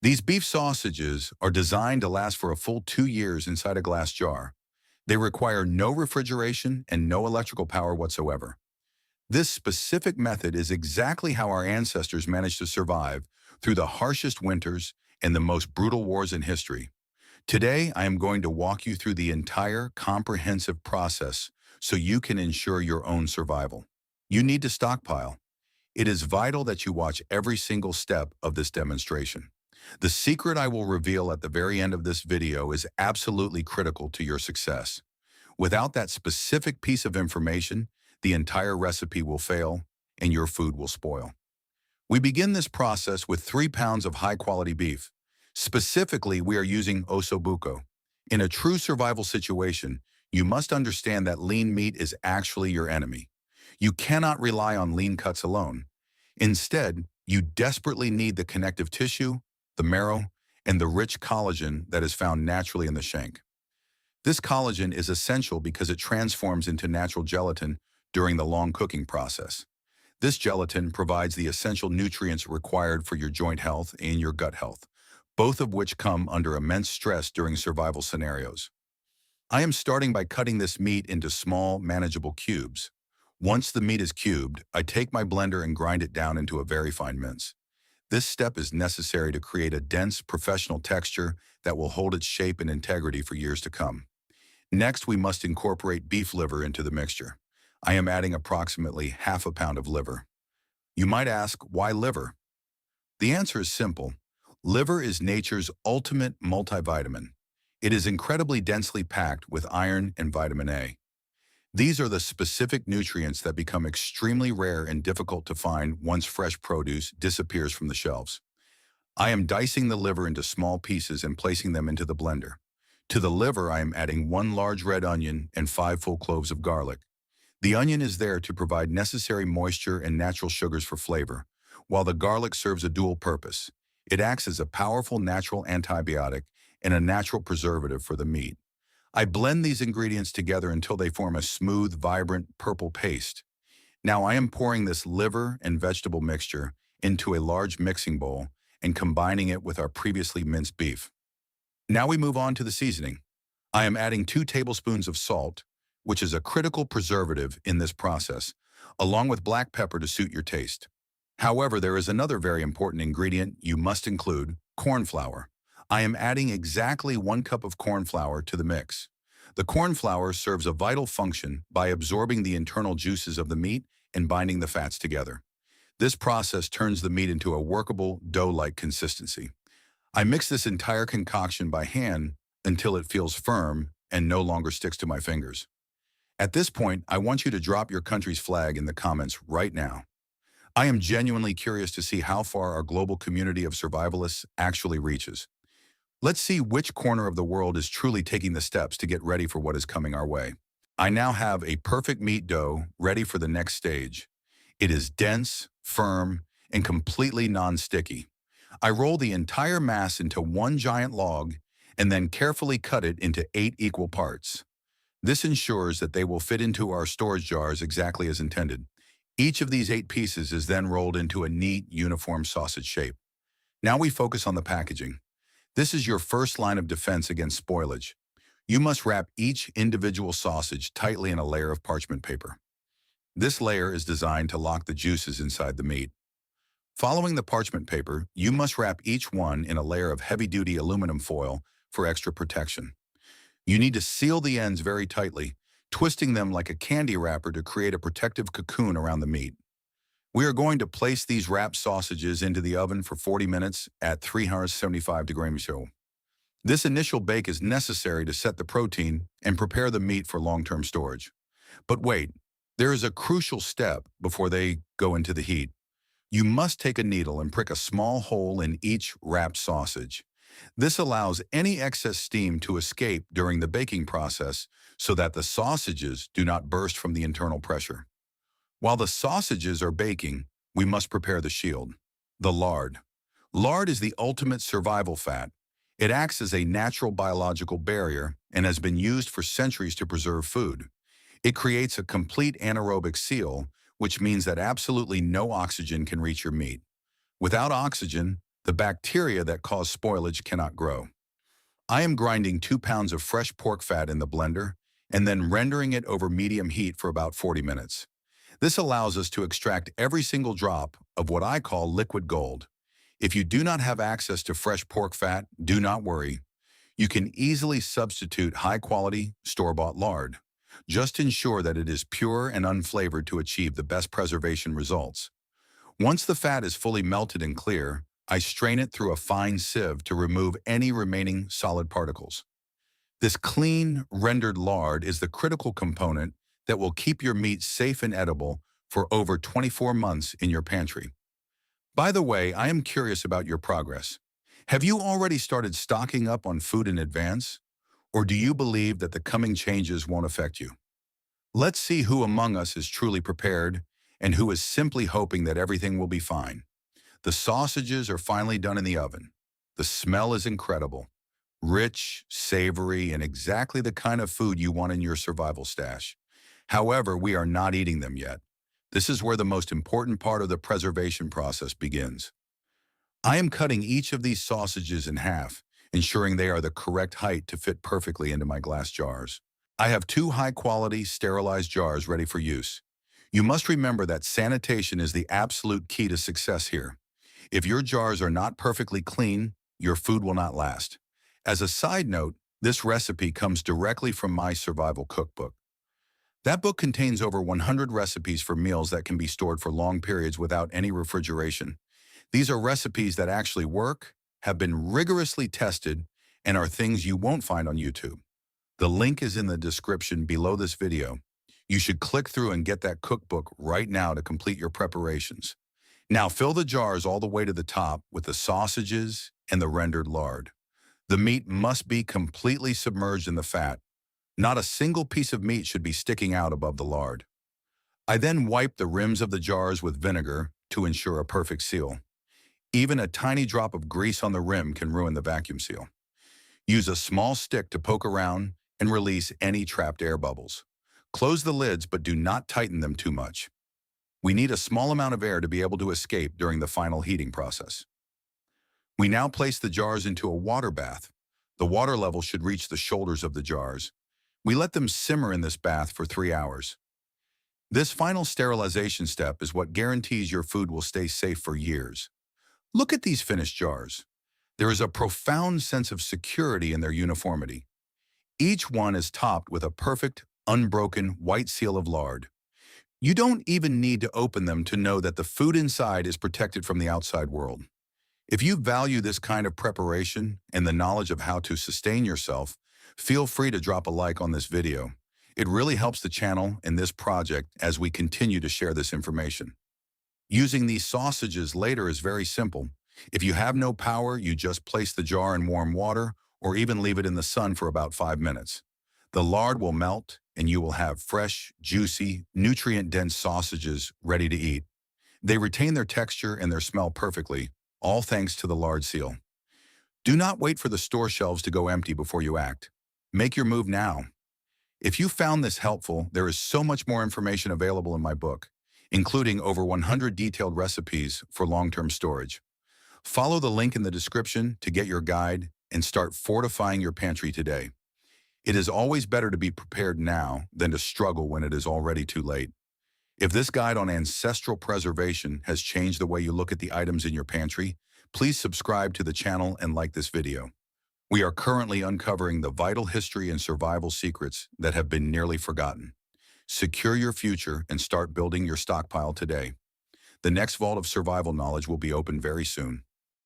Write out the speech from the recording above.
These beef sausages are designed to last for a full 2 years inside a glass jar. They require no refrigeration and no electrical power whatsoever. This specific method is exactly how our ancestors managed to survive through the harshest winters and the most brutal wars in history. Today, I am going to walk you through the entire comprehensive process so you can ensure your own survival. You need to stockpile. It is vital that you watch every single step of this demonstration. The secret I will reveal at the very end of this video is absolutely critical to your success. Without that specific piece of information, the entire recipe will fail and your food will spoil. We begin this process with 3 pounds of high-quality beef. Specifically, we are using ossobuco. In a true survival situation, you must understand that lean meat is actually your enemy. You cannot rely on lean cuts alone. Instead, you desperately need the connective tissue, the marrow, and the rich collagen that is found naturally in the shank. This collagen is essential because it transforms into natural gelatin during the long cooking process. This gelatin provides the essential nutrients required for your joint health and your gut health, both of which come under immense stress during survival scenarios. I am starting by cutting this meat into small, manageable cubes. Once the meat is cubed, I take my blender and grind it down into a very fine mince. This step is necessary to create a dense, professional texture that will hold its shape and integrity for years to come. Next, we must incorporate beef liver into the mixture. I am adding approximately half a pound of liver. You might ask, why liver? The answer is simple. Liver is nature's ultimate multivitamin. It is incredibly densely packed with iron and vitamin A. These are the specific nutrients that become extremely rare and difficult to find once fresh produce disappears from the shelves. I am dicing the liver into small pieces and placing them into the blender. To the liver, I am adding 1 large red onion and 5 full cloves of garlic. The onion is there to provide necessary moisture and natural sugars for flavor, while the garlic serves a dual purpose. It acts as a powerful natural antibiotic and a natural preservative for the meat. I blend these ingredients together until they form a smooth, vibrant, purple paste. Now I am pouring this liver and vegetable mixture into a large mixing bowl and combining it with our previously minced beef. Now we move on to the seasoning. I am adding 2 tablespoons of salt, which is a critical preservative in this process, along with black pepper to suit your taste. However, there is another very important ingredient you must include: corn flour. I am adding exactly 1 cup of corn flour to the mix. The corn flour serves a vital function by absorbing the internal juices of the meat and binding the fats together. This process turns the meat into a workable, dough-like consistency. I mix this entire concoction by hand until it feels firm and no longer sticks to my fingers. At this point, I want you to drop your country's flag in the comments right now. I am genuinely curious to see how far our global community of survivalists actually reaches. Let's see which corner of the world is truly taking the steps to get ready for what is coming our way. I now have a perfect meat dough ready for the next stage. It is dense, firm, and completely non-sticky. I roll the entire mass into 1 giant log and then carefully cut it into 8 equal parts. This ensures that they will fit into our storage jars exactly as intended. Each of these 8 pieces is then rolled into a neat, uniform sausage shape. Now we focus on the packaging. This is your first line of defense against spoilage. You must wrap each individual sausage tightly in a layer of parchment paper. This layer is designed to lock the juices inside the meat. Following the parchment paper, you must wrap each one in a layer of heavy-duty aluminum foil for extra protection. You need to seal the ends very tightly, twisting them like a candy wrapper to create a protective cocoon around the meat. We are going to place these wrapped sausages into the oven for 40 minutes at 375 degrees Celsius. This initial bake is necessary to set the protein and prepare the meat for long-term storage. But wait, there is a crucial step before they go into the heat. You must take a needle and prick a small hole in each wrapped sausage. This allows any excess steam to escape during the baking process so that the sausages do not burst from the internal pressure. While the sausages are baking, we must prepare the shield, the lard. Lard is the ultimate survival fat. It acts as a natural biological barrier and has been used for centuries to preserve food. It creates a complete anaerobic seal, which means that absolutely no oxygen can reach your meat. Without oxygen, The bacteria that cause spoilage cannot grow. I am grinding 2 pounds of fresh pork fat in the blender and then rendering it over medium heat for about 40 minutes. This allows us to extract every single drop of what I call liquid gold. If you do not have access to fresh pork fat, do not worry. You can easily substitute high-quality, store-bought lard. Just ensure that it is pure and unflavored to achieve the best preservation results. Once the fat is fully melted and clear, I strain it through a fine sieve to remove any remaining solid particles. This clean, rendered lard is the critical component that will keep your meat safe and edible for over 24 months in your pantry. By the way, I am curious about your progress. Have you already started stocking up on food in advance? Or do you believe that the coming changes won't affect you? Let's see who among us is truly prepared and who is simply hoping that everything will be fine. The sausages are finally done in the oven. The smell is incredible. Rich, savory, and exactly the kind of food you want in your survival stash. However, we are not eating them yet. This is where the most important part of the preservation process begins. I am cutting each of these sausages in half, ensuring they are the correct height to fit perfectly into my glass jars. I have 2 high-quality, sterilized jars ready for use. You must remember that sanitation is the absolute key to success here. If your jars are not perfectly clean, your food will not last. As a side note, this recipe comes directly from my survival cookbook. That book contains over 100 recipes for meals that can be stored for long periods without any refrigeration. These are recipes that actually work, have been rigorously tested, and are things you won't find on YouTube. The link is in the description below this video. You should click through and get that cookbook right now to complete your preparations. Now fill the jars all the way to the top with the sausages and the rendered lard. The meat must be completely submerged in the fat. Not a single piece of meat should be sticking out above the lard. I then wipe the rims of the jars with vinegar to ensure a perfect seal. Even a tiny drop of grease on the rim can ruin the vacuum seal. Use a small stick to poke around and release any trapped air bubbles. Close the lids, but do not tighten them too much. We need a small amount of air to be able to escape during the final heating process. We now place the jars into a water bath. The water level should reach the shoulders of the jars. We let them simmer in this bath for 3 hours. This final sterilization step is what guarantees your food will stay safe for years. Look at these finished jars. There is a profound sense of security in their uniformity. Each one is topped with a perfect, unbroken white seal of lard. You don't even need to open them to know that the food inside is protected from the outside world. If you value this kind of preparation and the knowledge of how to sustain yourself, feel free to drop a like on this video. It really helps the channel and this project as we continue to share this information. Using these sausages later is very simple. If you have no power, you just place the jar in warm water or even leave it in the sun for about 5 minutes. The lard will melt and you will have fresh, juicy, nutrient-dense sausages ready to eat. They retain their texture and their smell perfectly, all thanks to the lard seal. Do not wait for the store shelves to go empty before you act. Make your move now. If you found this helpful, there is so much more information available in my book, including over 100 detailed recipes for long-term storage. Follow the link in the description to get your guide and start fortifying your pantry today. It is always better to be prepared now than to struggle when it is already too late. If this guide on ancestral preservation has changed the way you look at the items in your pantry, please subscribe to the channel and like this video. We are currently uncovering the vital history and survival secrets that have been nearly forgotten. Secure your future and start building your stockpile today. The next vault of survival knowledge will be open very soon.